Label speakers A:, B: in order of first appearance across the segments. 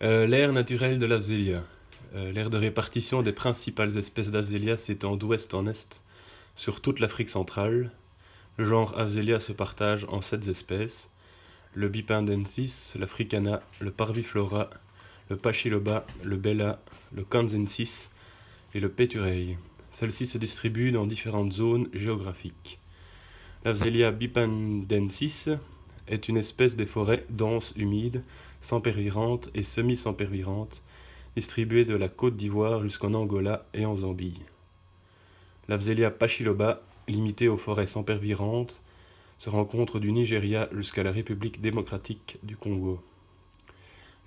A: L'aire naturelle de l'Afzélia. L'aire de répartition des principales espèces d'Afzélia s'étend d'ouest en est sur toute l'Afrique centrale. Le genre Afzélia se partage en 7 espèces: le Bipendensis, l'Africana, le Parviflora, le Pachyloba, le Bella, le Kanzensis et le Pétureille. Celles-ci se distribuent dans différentes zones géographiques. L'Afzélia bipendensis est une espèce des forêts denses humides, sempervirantes et semi-sempervirantes, distribuée de la Côte d'Ivoire jusqu'en Angola et en Zambie. L'Afzélia pachyloba, limitée aux forêts sempervirantes, se rencontre du Nigeria jusqu'à la République démocratique du Congo.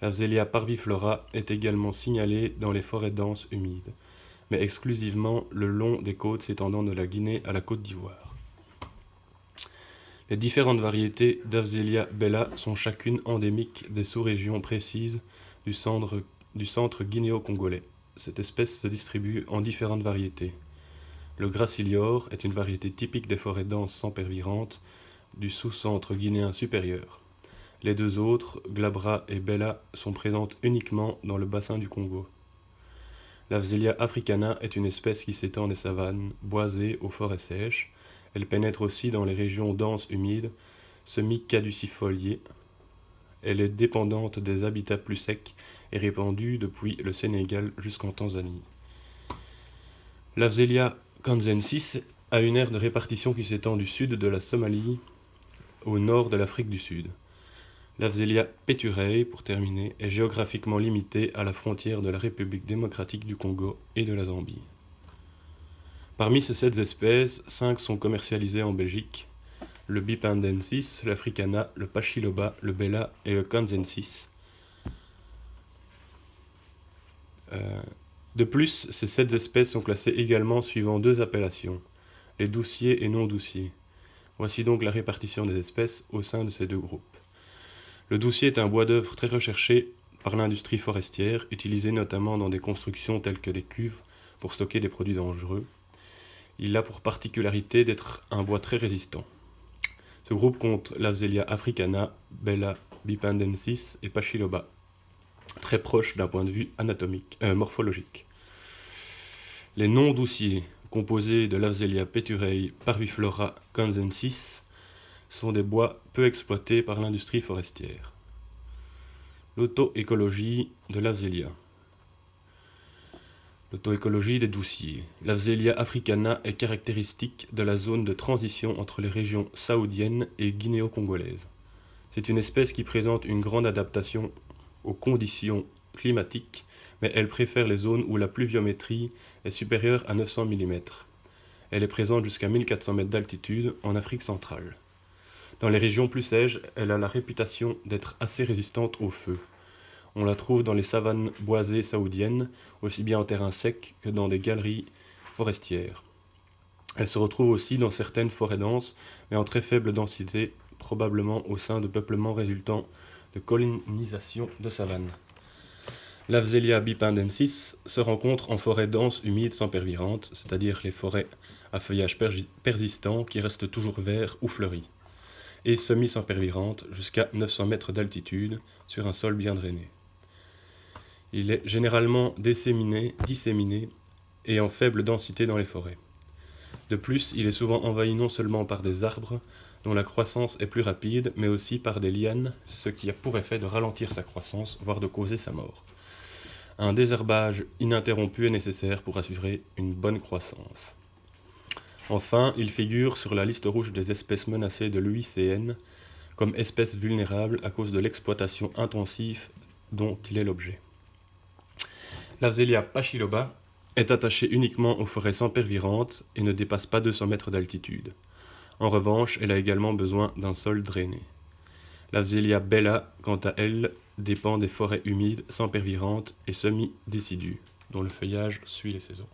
A: L'Afzélia parviflora est également signalée dans les forêts denses humides, mais exclusivement le long des côtes s'étendant de la Guinée à la Côte d'Ivoire. Les différentes variétés d'Afzélia bella sont chacune endémiques des sous-régions précises du centre guinéo-congolais. Cette espèce se distribue en différentes variétés. Le gracilior est une variété typique des forêts denses sempervirantes du sous-centre guinéen supérieur. Les deux autres, glabra et bella, sont présentes uniquement dans le bassin du Congo. L'Afzélia africana est une espèce qui s'étend des savanes boisées aux forêts sèches. Elle pénètre aussi dans les régions denses humides, semi-caducifoliées. Elle est dépendante des habitats plus secs et répandue depuis le Sénégal jusqu'en Tanzanie. L'Afzélia kanzensis a une aire de répartition qui s'étend du sud de la Somalie au nord de l'Afrique du Sud. L'Afzélia pétureille, pour terminer, est géographiquement limitée à la frontière de la République démocratique du Congo et de la Zambie. Parmi ces 7 espèces, 5 sont commercialisées en Belgique: le Bipendensis, l'Africana, le Pachyloba, le Bella et le Kanzensis. De plus, ces 7 espèces sont classées également suivant 2 appellations, les douciers et non-douciers. Voici donc la répartition des espèces au sein de ces 2 groupes. Le doucier est un bois d'œuvre très recherché par l'industrie forestière, utilisé notamment dans des constructions telles que des cuves pour stocker des produits dangereux. Il a pour particularité d'être un bois très résistant. Ce groupe compte l'Afzélia africana, Bella, Bipendensis et Pachyloba, très proches d'un point de vue morphologique. Les non-douciers, composés de l'Afzélia pétureille, Parviflora, Kanzensis, sont des bois peu exploités par l'industrie forestière. L'auto-écologie de l'Afzélia. L'auto-écologie des douciers. L'Afzélia africana est caractéristique de la zone de transition entre les régions saoudiennes et guinéo-congolaises. C'est une espèce qui présente une grande adaptation aux conditions climatiques, mais elle préfère les zones où la pluviométrie est supérieure à 900 mm. Elle est présente jusqu'à 1400 mètres d'altitude en Afrique centrale. Dans les régions plus sèches, elle a la réputation d'être assez résistante au feu. On la trouve dans les savanes boisées saoudiennes, aussi bien en terrain sec que dans des galeries forestières. Elle se retrouve aussi dans certaines forêts denses, mais en très faible densité, probablement au sein de peuplements résultant de colonisation de savanes. L'Afzélia bipendensis se rencontre en forêt dense humide sempervirante, c'est-à-dire les forêts à feuillage persistant qui restent toujours verts ou fleuris, et semi-sempervirante jusqu'à 900 mètres d'altitude sur un sol bien drainé. Il est généralement disséminé et en faible densité dans les forêts. De plus, il est souvent envahi non seulement par des arbres, dont la croissance est plus rapide, mais aussi par des lianes, ce qui a pour effet de ralentir sa croissance, voire de causer sa mort. Un désherbage ininterrompu est nécessaire pour assurer une bonne croissance. Enfin, il figure sur la liste rouge des espèces menacées de l'UICN comme espèce vulnérable à cause de l'exploitation intensive dont il est l'objet. L'Afzélia pachyloba est attachée uniquement aux forêts sempervirantes et ne dépasse pas 200 mètres d'altitude. En revanche, elle a également besoin d'un sol drainé. L'Afzélia bella, quant à elle, dépend des forêts humides, sempervirantes et semi-décidues, dont le feuillage suit les saisons,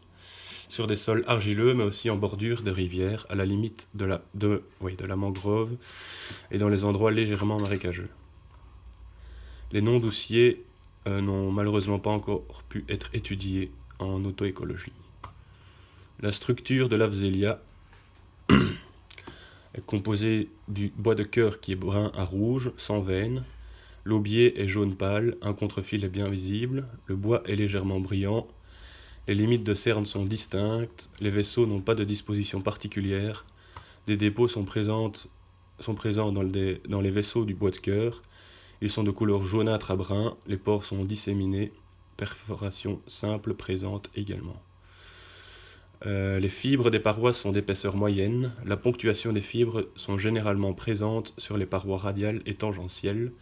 A: sur des sols argileux, mais aussi en bordure de rivières, à la limite de la mangrove et dans les endroits légèrement marécageux. Les non-douciers n'ont malheureusement pas encore pu être étudiés en auto-écologie. La structure de l'Afzélia est composée du bois de cœur qui est brun à rouge, sans veines. L'aubier est jaune pâle, un contrefil est bien visible, le bois est légèrement brillant, les limites de cerne sont distinctes, les vaisseaux n'ont pas de disposition particulière, des dépôts sont présents dans les vaisseaux du bois de cœur, ils sont de couleur jaunâtre à brun, les pores sont disséminés, perforations simples présentes également. Les fibres des parois sont d'épaisseur moyenne, la ponctuation des fibres sont généralement présentes sur les parois radiales et tangentielles.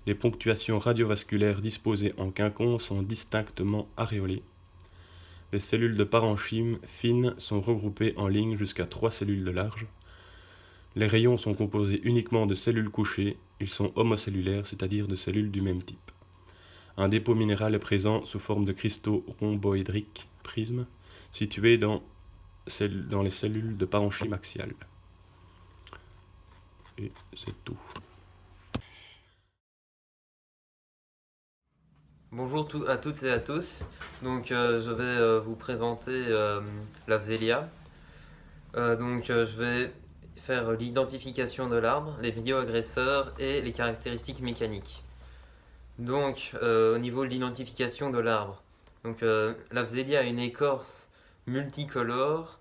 A: Les ponctuations radiovasculaires disposées en quinconce sont distinctement aréolées. Les cellules de parenchyme fines sont regroupées en lignes jusqu'à 3 cellules de large. Les rayons sont composés uniquement de cellules couchées, ils sont homocellulaires, c'est-à-dire de cellules du même type. Un dépôt minéral est présent sous forme de cristaux rhomboédriques, prismes, situés dans les cellules de parenchyme axiale. Et c'est tout.
B: Bonjour à toutes et à tous. Donc je vais vous présenter l'Afzélia. Je vais faire l'identification de l'arbre, les bioagresseurs et les caractéristiques mécaniques. Donc au niveau de l'identification de l'arbre, l'Afzélia a une écorce multicolore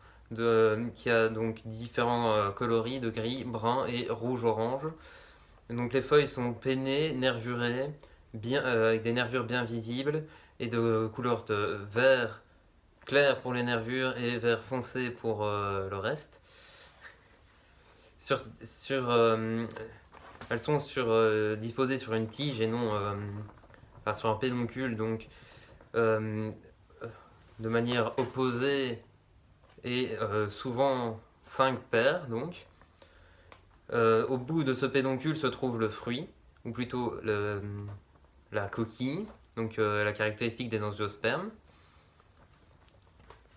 B: qui a donc différents coloris de gris, brun et rouge-orange. Donc les feuilles sont pennées, nervurées, avec des nervures bien visibles et de couleur de vert clair pour les nervures et vert foncé pour le reste. Elles sont disposées sur une tige et non sur un pédoncule, donc de manière opposée et souvent 5 paires. Donc. Au bout de ce pédoncule se trouve le fruit, ou plutôt la coquille, donc la caractéristique des angiospermes.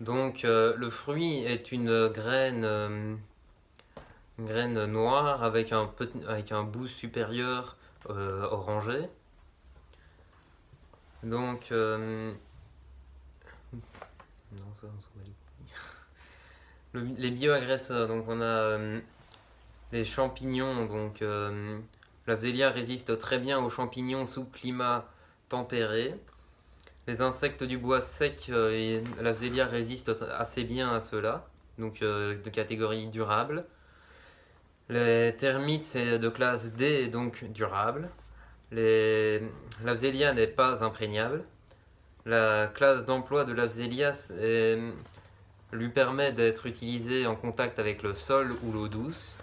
B: Donc le fruit est une graine noire avec un bout supérieur orangé. Donc les bioagresseurs, donc on a les champignons, donc l'Afzélia résiste très bien aux champignons sous climat tempéré. Les insectes du bois sec, l'Afzélia résiste assez bien à ceux-là, donc de catégorie durable. Les termites, c'est de classe D, donc durable. L'Afzélia n'est pas imprégnable. La classe d'emploi de l'Afzélia lui permet d'être utilisée en contact avec le sol ou l'eau douce.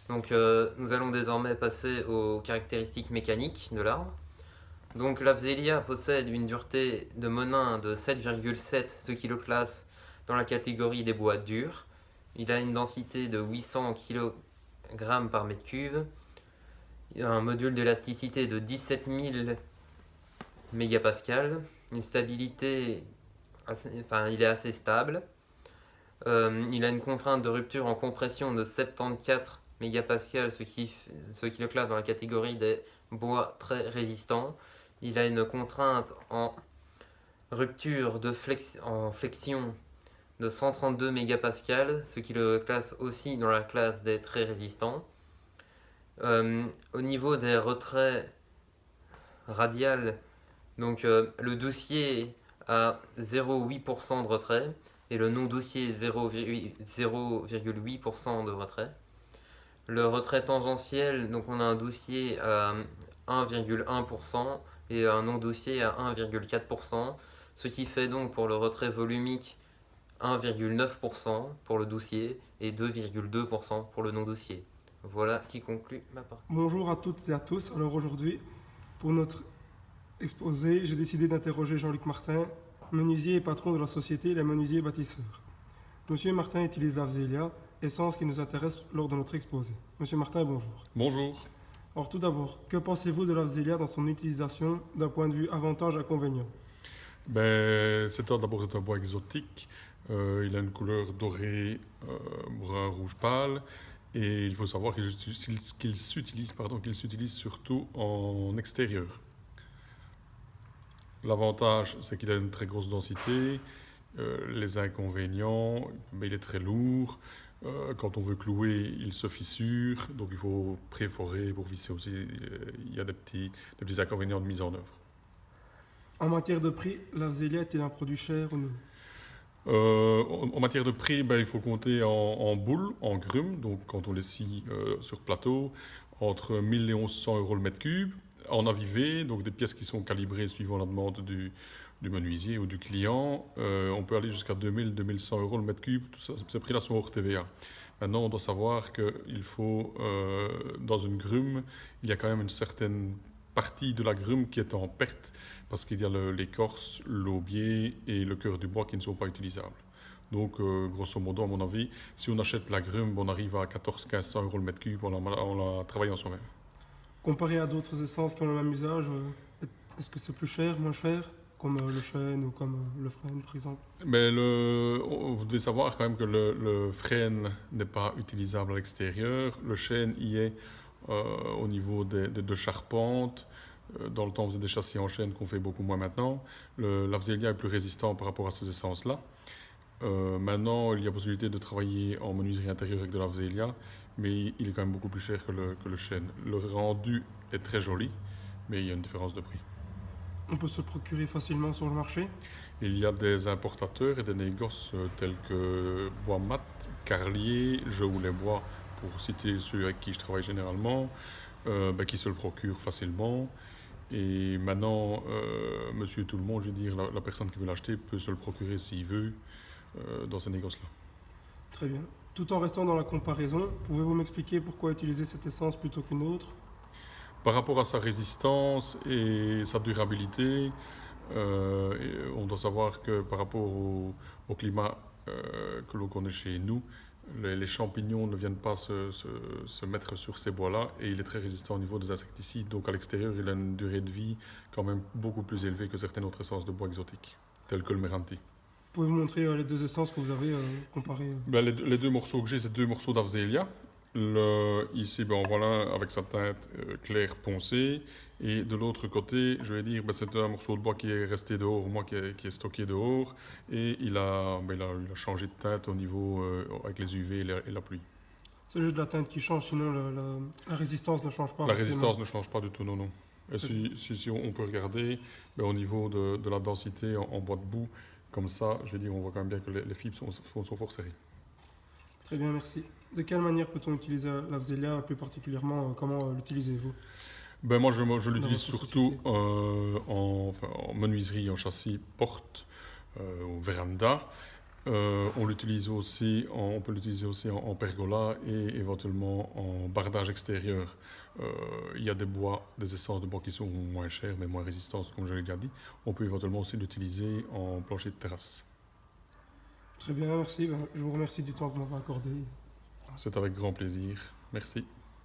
B: Donc nous allons désormais passer aux caractéristiques mécaniques de l'arbre. Donc l'Afzélia possède une dureté de menin de 7,7, ce qui le classe dans la catégorie des bois durs. Il a une densité de 800 kg par mètre cube, un module d'élasticité de 17 000 mégapascales, une stabilité, il est assez stable. Il a une contrainte de rupture en compression de 74 mégapascales, ce qui le classe dans la catégorie des bois très résistants. Il a une contrainte en rupture en flexion de 132 mégapascales, ce qui le classe aussi dans la classe des très résistants. Au niveau des retraits radial, donc le dossier a 0,8% de retrait et le non-dossier 0,8% de retrait. Le retrait tangentiel, donc on a un dossier à 1,1% et un non-dossier à 1,4%, ce qui fait donc pour le retrait volumique 1,9% pour le dossier et 2,2% pour le non-dossier. Voilà qui conclut ma partie.
C: Bonjour à toutes et à tous. Alors aujourd'hui, pour notre exposé, j'ai décidé d'interroger Jean-Luc Martin, menuisier et patron de la société Les Menuisiers Bâtisseurs. Monsieur Martin utilise l'Afzélia, essence qui nous intéresse lors de notre exposé. Monsieur Martin, bonjour.
D: Bonjour.
C: Alors tout d'abord, que pensez-vous de l'Afzélia dans son utilisation d'un point de vue avantage-inconvénient?
D: C'est un bois exotique. Il a une couleur dorée, brun, rouge pâle. Et il faut savoir qu'il s'utilise surtout en extérieur. L'avantage, c'est qu'il a une très grosse densité. Les inconvénients, il est très lourd. Quand on veut clouer, il se fissure, donc il faut préforer pour visser aussi. Il y a des petits inconvénients de mise en œuvre.
C: En matière de prix, la Vsélia est-il un produit cher ou non?
D: En matière de prix, ben, il faut compter en boules, en grumes, donc quand on les scie sur plateau, entre 1000 et 1100 euros le mètre cube. En avivé, donc des pièces qui sont calibrées suivant la demande du menuisier ou du client, on peut aller jusqu'à 2000, 2100 euros le mètre cube. Tout ça, ces prix-là sont hors TVA. Maintenant, on doit savoir qu'il faut, dans une grume, il y a quand même une certaine partie de la grume qui est en perte parce qu'il y a l'écorce, l'aubier et le cœur du bois qui ne sont pas utilisables. Donc, grosso modo, à mon avis, si on achète la grume, on arrive à 1400-1500 euros le mètre cube en la travaillant soi-même.
C: Comparé à d'autres essences qui ont le même usage, est-ce que c'est plus cher, moins cher, comme le chêne ou comme le frêne par exemple?
D: Mais vous devez savoir quand même que le frêne n'est pas utilisable à l'extérieur. Le chêne y est au niveau de charpentes. Dans le temps, on faisait des châssis en chêne qu'on fait beaucoup moins maintenant. La Vsélia est plus résistant par rapport à ces essences-là. Maintenant, il y a possibilité de travailler en menuiserie intérieure avec de la Vsélia, mais il est quand même beaucoup plus cher que le chêne. Le rendu est très joli, mais il y a une différence de prix.
C: On peut se le procurer facilement sur le marché.
D: Il y a des importateurs et des négoces tels que Bois Mat, Carlier, Je ou les Bois, pour citer ceux avec qui je travaille généralement, qui se le procurent facilement. Et maintenant, monsieur tout le monde, je veux dire, la personne qui veut l'acheter peut se le procurer s'il veut dans ces négoces-là.
C: Très bien. Tout en restant dans la comparaison, pouvez-vous m'expliquer pourquoi utiliser cette essence plutôt qu'une autre?
D: Par rapport à sa résistance et sa durabilité, on doit savoir que par rapport au climat que l'on connaît chez nous, les champignons ne viennent pas se mettre sur ces bois-là et il est très résistant au niveau des insecticides. Donc à l'extérieur, il a une durée de vie quand même beaucoup plus élevée que certaines autres essences de bois exotiques, telles que le méranti.
C: Pouvez-vous montrer les deux essences que vous avez comparées?
D: Ben, les deux morceaux que j'ai, c'est deux morceaux d'Avzélia. Ici, ben, voilà, avec sa teinte claire poncée. Et de l'autre côté, je vais dire, ben, c'est un morceau de bois qui est resté dehors, moi qui est stocké dehors. Et il a changé de teinte au niveau, avec les UV et la pluie.
C: C'est juste la teinte qui change, sinon la résistance ne change pas.
D: La résistance ne change pas du tout, non, non. Et si on peut regarder, ben, au niveau de la densité en bois de boue, comme ça, je veux dire, on voit quand même bien que les fibres sont fort serrées.
C: Très bien, merci. De quelle manière peut-on utiliser la Vsélia, plus particulièrement, comment l'utilisez-vous?
D: Ben moi, je l'utilise
C: votre
D: surtout en menuiserie, en châssis porte, ou véranda. On l'utilise aussi, on peut l'utiliser aussi en pergola et éventuellement en bardage extérieur. Il y a des essences de bois qui sont moins chères mais moins résistantes, comme je l'ai déjà dit. On peut éventuellement aussi l'utiliser en plancher de terrasse.
C: Très bien, merci. Je vous remercie du temps que vous m'avez accordé.
D: C'est avec grand plaisir. Merci.